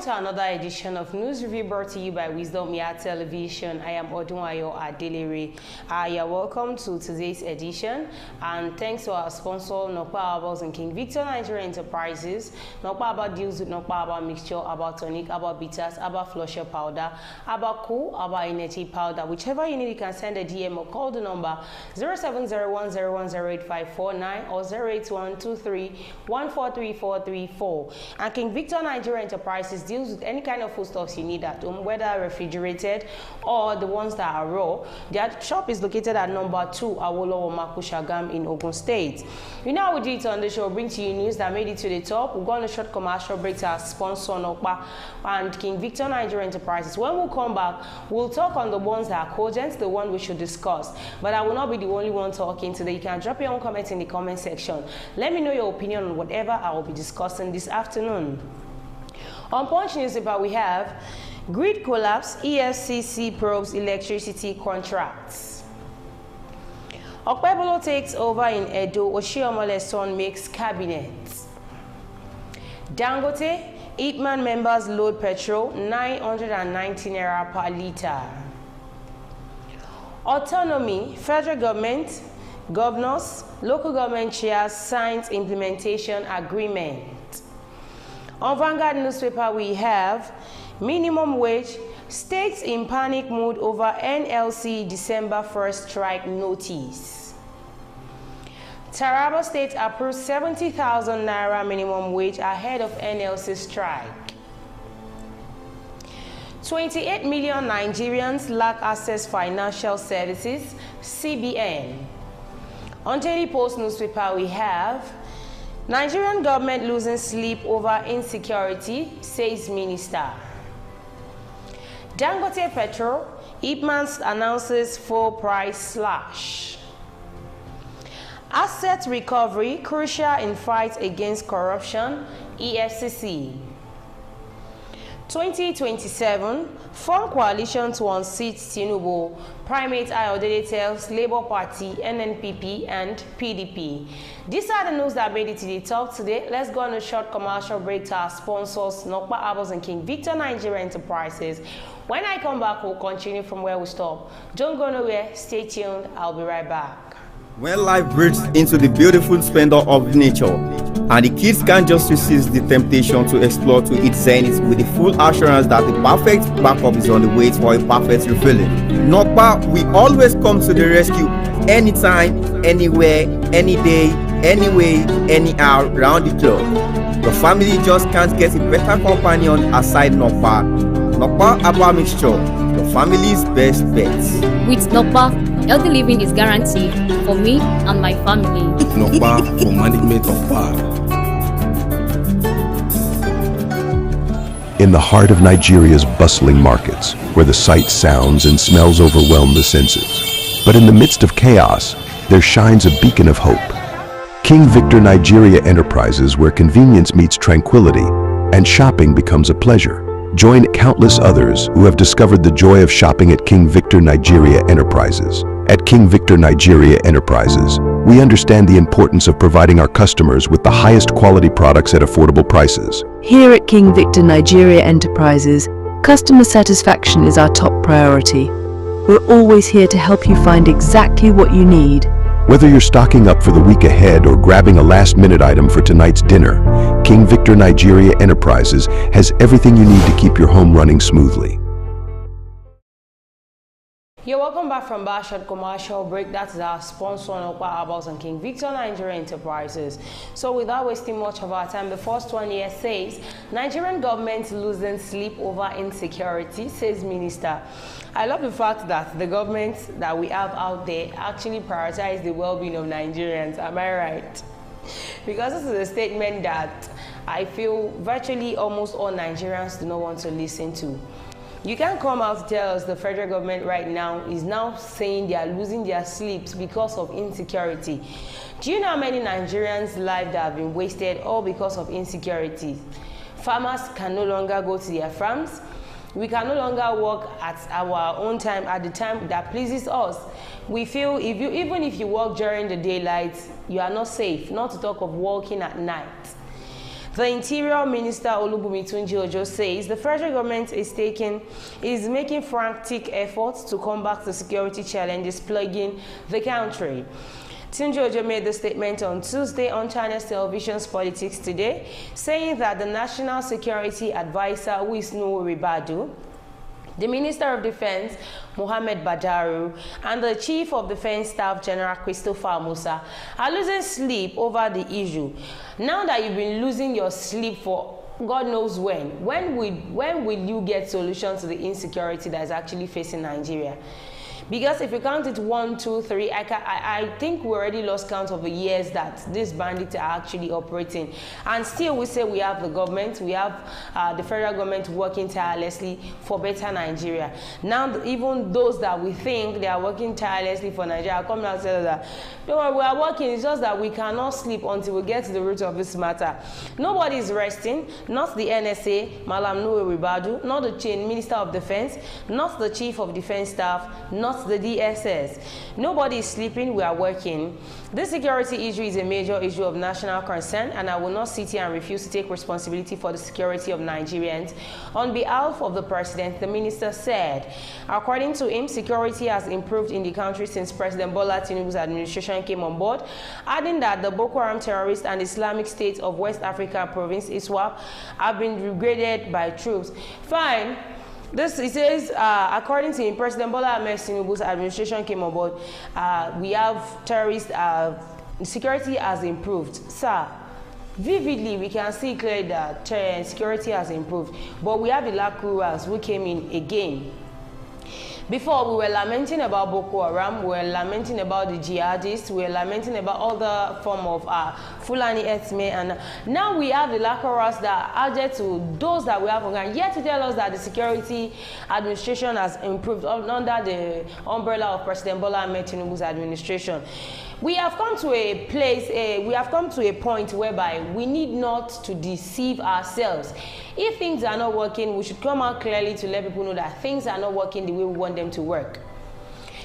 to another edition of News Review brought to you by Wisdom Yard Television. I am Odunwayo Adelere. You're welcome to today's edition, and thanks to our sponsor, Nokpa Herbals and King Victor Nigerian Enterprises. Nokpa Herbal deals with Nokpa Herbal mixture, Herbal tonic, Herbal bitters, Herbal flusher powder, Herbal cool, Herbal energy powder. Whichever you need, you can send a DM or call the number 0701010854 or 08123143434. And King Victor Nigerian Enterprises deals with any kind of foodstuffs you need at home, whether refrigerated or the ones that are raw. Their shop is located at number 2 Awolowo Maku Shagam in Ogun State. You know how we do it on the show, bring to you news that made it to the top. We'll go on a short commercial break to our sponsor Nokpa and King Victor Nigerian Enterprises. When we come back, we'll talk on the ones that are cogent, the one we should discuss. But I will not be the only one talking today. You can drop your own comments in the comment section. Let me know your opinion on whatever I will be discussing this afternoon. On Punch newspaper, we have grid collapse, EFCC probes electricity contracts. Okpebolo takes over in Edo, Oshiomole's son makes cabinet. Dangote, Ipman members load petrol, 990 naira per litre. Autonomy, federal government, governors, local government chairs signs implementation agreement. On Vanguard newspaper, we have minimum wage, states in panic mood over NLC December 1st strike notice. Taraba State approves 70,000 naira minimum wage ahead of NLC strike. 28 million Nigerians lack access financial services, CBN. On Daily Post newspaper, we have Nigerian government losing sleep over insecurity, says minister. Dangote Petrol, Ipman announces full price slash. Asset recovery, crucial in fight against corruption, EFCC. 2027, form coalition to unseat Tinubu, Primate Ayodele tells Labour Party, NNPP and PDP. These are the news that made it to the top today. Let's go on a short commercial break to our sponsors, Nokpa Herbals and King Victor Nigerian Enterprises. When I come back, we'll continue from where we stop. Don't go nowhere, stay tuned, I'll be right back. When life breaks into the beautiful splendor of nature, and the kids can't just resist the temptation to explore to its zenith with the full assurance that the perfect backup is on the way for a perfect refilling. Nokpa, we always come to the rescue anytime, anywhere, any day, anyway, anyhow, round the clock. The family just can't get a better companion aside Nokpa. Nokpa Herbal Mixture, the family's best bet. With Nokpa, healthy living is guaranteed for me and my family. Nokpa for management of power. In the heart of Nigeria's bustling markets, where the sights, sounds, and smells overwhelm the senses. But in the midst of chaos, there shines a beacon of hope. King Victor Nigeria Enterprises, where convenience meets tranquility and shopping becomes a pleasure. Join countless others who have discovered the joy of shopping at King Victor Nigeria Enterprises. At King Victor Nigeria Enterprises, we understand the importance of providing our customers with the highest quality products at affordable prices. Here at King Victor Nigeria Enterprises, customer satisfaction is our top priority. We're always here to help you find exactly what you need. Whether you're stocking up for the week ahead or grabbing a last-minute item for tonight's dinner, King Victor Nigeria Enterprises has everything you need to keep your home running smoothly. You're welcome back from our short commercial break. That is our sponsor, Nokpa Herbals and King Victor Nigerian Enterprises. So without wasting much of our time, the first one here says, Nigerian government losing sleep over insecurity, says minister. I love the fact that the government that we have out there actually prioritize the well-being of Nigerians. Am I right? Because this is a statement that I feel virtually almost all Nigerians do not want to listen to. You can't come out to tell us the federal government right now is now saying they are losing their sleeps because of insecurity. Do you know how many Nigerians' lives that have been wasted all because of insecurity? Farmers can no longer go to their farms. We can no longer work at our own time, at the time that pleases us. We feel even if you work during the daylight, you are not safe, not to talk of working at night. The Interior Minister Olubunmi Tunji-Ojo says the federal government is making frantic efforts to combat the security challenges plaguing the country. Tunji-Ojo made the statement on Tuesday on China's television's Politics Today, saying that the National Security Advisor, who is Nuhu Ribadu, the Minister of Defense, Mohammed Badaru, and the Chief of Defense Staff, General Christopher Musa, are losing sleep over the issue. Now that you've been losing your sleep for God knows when will you get solutions to the insecurity that is actually facing Nigeria? Because if you count it 1, 2, 3, I think we already lost count of the years that these bandits are actually operating. And still we say we have the government, we have the federal government working tirelessly for better Nigeria. Now even those that we think they are working tirelessly for Nigeria are coming out and tell us that, don't worry, we are working, it's just that we cannot sleep until we get to the root of this matter. Nobody is resting, not the NSA, Malam Nuhu Ribadu, not the Minister of Defense, not the Chief of Defense Staff, not the DSS. Nobody is sleeping, we are working. This security issue is a major issue of national concern, and I will not sit here and refuse to take responsibility for the security of Nigerians. On behalf of the president, the minister said, according to him, security has improved in the country since President Bola Tinubu's administration came on board, adding that the Boko Haram terrorists and Islamic State of West Africa province, ISWAP, have been regraded by troops. Fine. This, he says, according to him, President Bola Ahmed Tinubu's administration came on board. We have terrorists, security has improved. Sir, vividly, we can see clearly that security has improved. But we have the Lakuras who came in again. Before, we were lamenting about Boko Haram, we were lamenting about the jihadists, we were lamenting about all the form of Fulani Ethme, and now we have the Lakoras that are added to those that we have on ground, yet to tell us that the security administration has improved under the umbrella of President Bola Ahmed Tinubu's administration. We have come to a place, we have come to a point whereby we need not to deceive ourselves. If things are not working, we should come out clearly to let people know that things are not working the way we want them to work.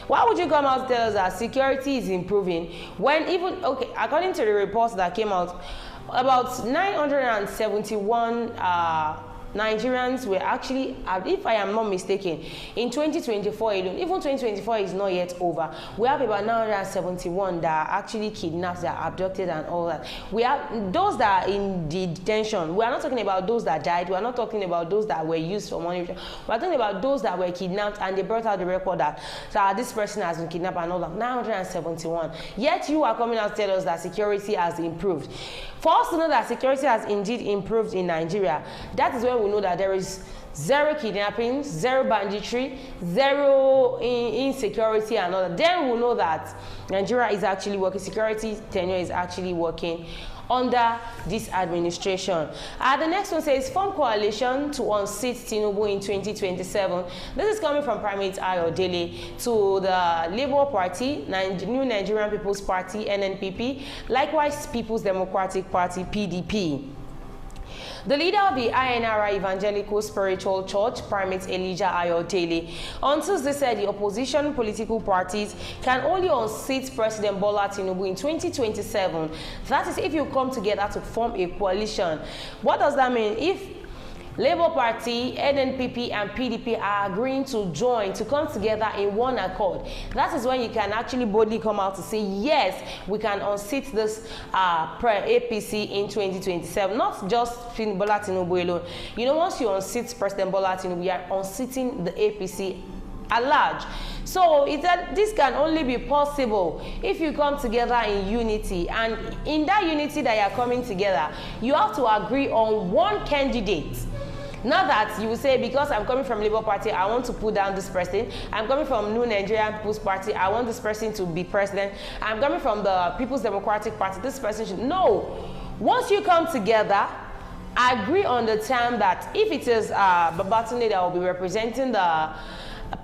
Why would you come out and tell us that security is improving when even, okay, according to the reports that came out, about 971 Nigerians were actually, if I am not mistaken, in 2024 alone, even 2024 is not yet over, we have about 971 that are actually kidnapped, that are abducted and all that. We have those that are in the detention. We are not talking about those that died. We are not talking about those that were used for money. We are talking about those that were kidnapped and they brought out the record that this person has been kidnapped and all that. 971. Yet you are coming out to tell us that security has improved. For us to know that security has indeed improved in Nigeria, that is when we know that there is zero kidnapping, zero banditry, zero insecurity and all that. Then we'll know that Nigeria is actually working, security tenure is actually working under this administration. The next one says, form coalition to unseat Tinubu in 2027. This is coming from Primate Ayodele to the Labour Party, New Nigerian People's Party, NNPP, likewise People's Democratic Party, PDP. The leader of the INRI Evangelical Spiritual Church, Primate Elijah Ayodele, on Tuesday said the opposition political parties can only unseat President Bola Tinubu in 2027. That is if you come together to form a coalition. What does that mean? If Labour Party, NNPP and PDP are agreeing to join, to come together in one accord, that is when you can actually boldly come out to say, yes, we can unseat this APC in 2027. Not just Bola Tinubu alone. You know, once you unseat President Bola Tinubu, you are unseating the APC at large. So this can only be possible if you come together in unity, and in that unity that you are coming together, you have to agree on one candidate. Not that you will say, because I'm coming from Labour Party, I want to put down this person. I'm coming from New Nigerian People's Party, I want this person to be president. I'm coming from the People's Democratic Party, this person should. No. Once you come together, agree on the term that if it is Babatunde that will be representing the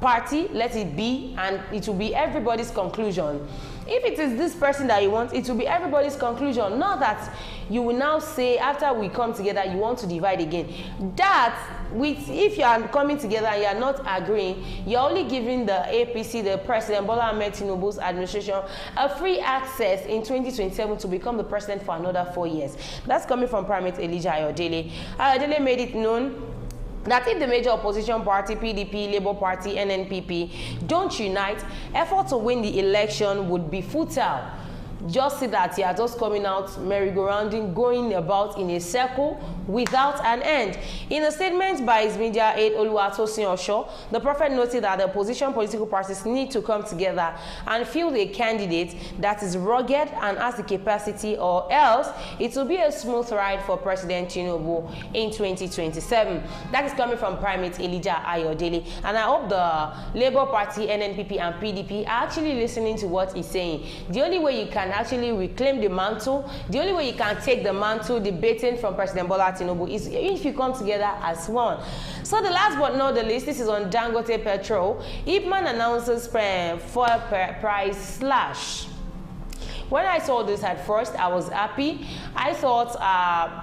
party, let it be, and it will be everybody's conclusion. If it is this person that you want, it will be everybody's conclusion. Not that you will now say after we come together you want to divide again. That if you are coming together and you are not agreeing, you're only giving the APC, the President Bola Ahmed Tinubu's administration, a free access in 2027 to become the president for another 4 years. That's coming from Primate Elijah Ayodele. Ayodele made it known that if the major opposition party, PDP, Labour Party, NNPP, don't unite, effort to win the election would be futile. Just see that you are just coming out merry-go-rounding, going about in a circle without an end. In a statement by his media aide Oluwatosin Osho, the prophet noted that the opposition political parties need to come together and field a candidate that is rugged and has the capacity, or else it will be a smooth ride for President Tinubu in 2027. That is coming from Primate Elijah Ayodele, and I hope the Labour Party, NNPP and PDP are actually listening to what he's saying. The only way you can actually reclaim the mantle, the only way you can take the mantle, the baton from President Bola Tinubu, is if you come together as one. So the last but not the least, this is on Dangote Petrol. Ipman announces fuel price slash. When I saw this at first, I was happy. I thought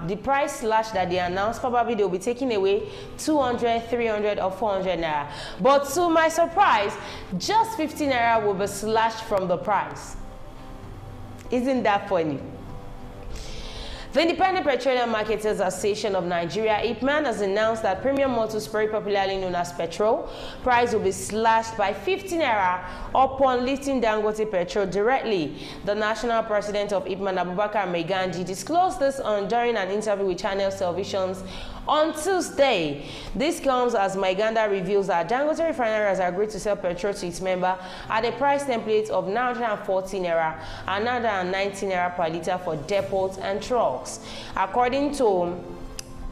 the price slash that they announced, probably they'll be taking away 200, 300 or 400 naira. But to my surprise, just 50 naira will be slashed from the price. Isn't that funny? The Independent Petroleum Marketers Association of Nigeria, IPMAN, has announced that premium motor spirit, popularly known as petrol, price will be slashed by 50 naira upon lifting Dangote Petrol directly. The national president of IPMAN, Abubakar Meganji, disclosed this during an interview with Channel Television's on Tuesday. This comes as Maiganda reveals that Dangote Refinery has agreed to sell petrol to its member at a price template of 940 naira and 990 naira per litre for depots and trucks. According to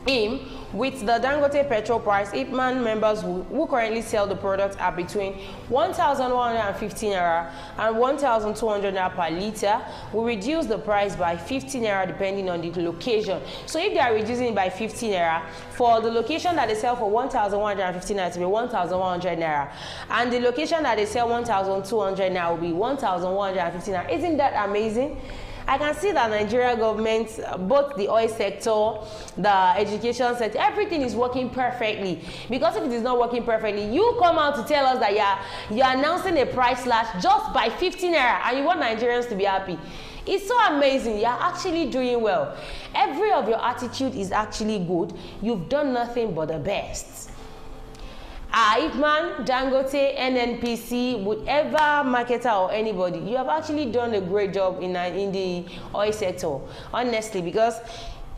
him, with the Dangote petrol price, IPMAN members who currently sell the product are between 1,150 naira and 1,200 naira per litre will reduce the price by 50 naira depending on the location. So if they are reducing it by 50 naira, for the location that they sell for 1,150 naira to be 1,100 naira, and the location that they sell 1,200 naira will be 1,150 naira. Isn't that amazing? I can see that Nigerian government, both the oil sector, the education sector, everything is working perfectly. Because if it is not working perfectly, you come out to tell us that you're announcing a price slash just by 50 naira and you want Nigerians to be happy. It's so amazing. You're actually doing well. Every of your attitude is actually good. You've done nothing but the best. IPMAN, Dangote, NNPC, whatever marketer or anybody, you have actually done a great job in the oil sector, honestly, because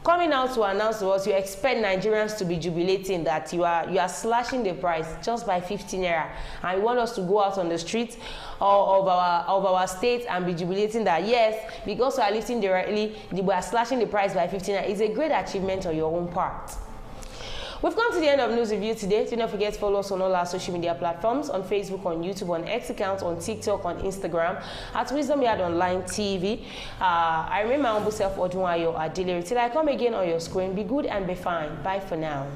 coming out to announce to us, you expect Nigerians to be jubilating that you are slashing the price just by 15 naira, and you want us to go out on the streets of our state and be jubilating that yes, because we are lifting directly, we are slashing the price by 15 naira. It's a great achievement on your own part. We've come to the end of News Review today. Do not forget to follow us on all our social media platforms, on Facebook, on YouTube, on X account, on TikTok, on Instagram, at Wisdom Yard Online TV. I remain my humble self, Odunwayo Adilere. Till I come again on your screen, be good and be fine. Bye for now.